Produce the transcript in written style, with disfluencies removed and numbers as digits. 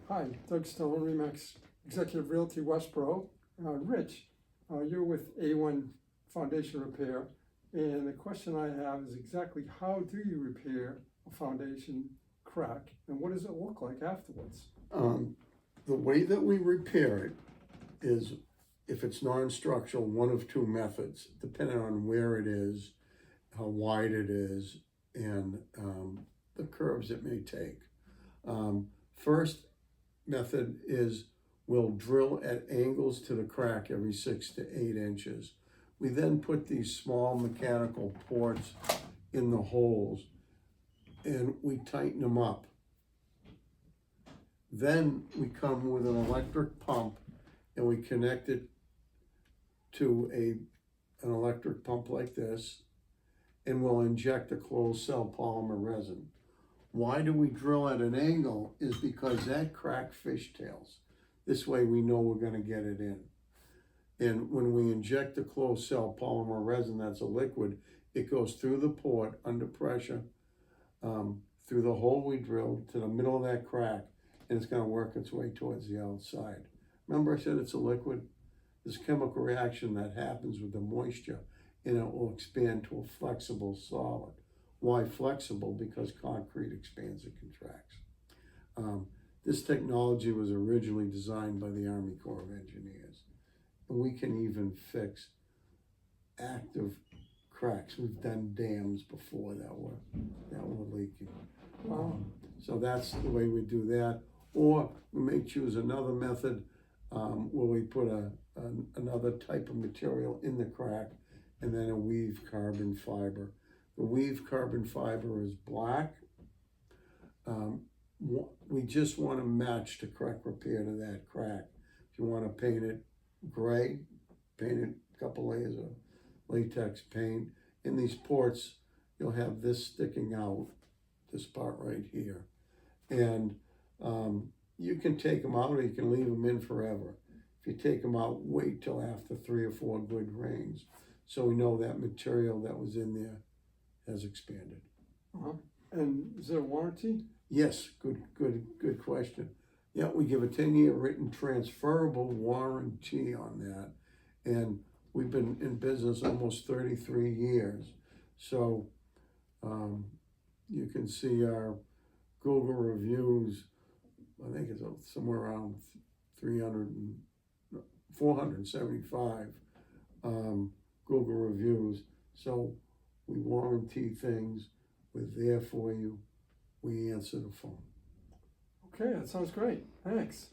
Hi, Doug Stone, Remax Executive Realty Westborough. Rich, you're with A1 Foundation Repair, and the question I have is exactly how do you repair a foundation crack, and what does it look like afterwards? The way that we repair it is, if it's non-structural, one of two methods, depending on where it is, how wide it is, and the curves it may take. First method is we'll drill at angles to the crack every 6 to 8 inches. We then put these small mechanical ports in the holes and we tighten them up. Then we come with an electric pump and we connect it to an electric pump like this, and we'll inject a closed cell polymer resin. Why do we drill at an angle is because that crack fishtails. This way we know we're gonna get it in. And when we inject the closed cell polymer resin, that's a liquid, it goes through the port under pressure, through the hole we drilled to the middle of that crack, and it's gonna work its way towards the outside. Remember I said it's a liquid? This chemical reaction that happens with the moisture, and it will expand to a flexible solid. Why flexible? Because concrete expands and contracts. This technology was originally designed by the Army Corps of Engineers, and we can even fix active cracks. We've done dams before that were leaking. So that's the way we do that. Or we may choose another method where we put another type of material in the crack and then a weave carbon fiber. The weave carbon fiber is black. We just want to match the correct repair to that crack. If you want to paint it gray, paint it a couple layers of latex paint. In these ports, you'll have this sticking out, this part right here. And you can take them out or you can leave them in forever. If you take them out, wait till after 3 or 4 good rains, so we know that material that was in there has expanded. And is there a warranty? Yes, good question. Yeah, we give a 10-year written transferable warranty on that, and we've been in business almost 33 years. So you can see our Google reviews. I think it's somewhere around 475 Google reviews. So we warranty things. We're there for you. We answer the phone. Okay, that sounds great. Thanks.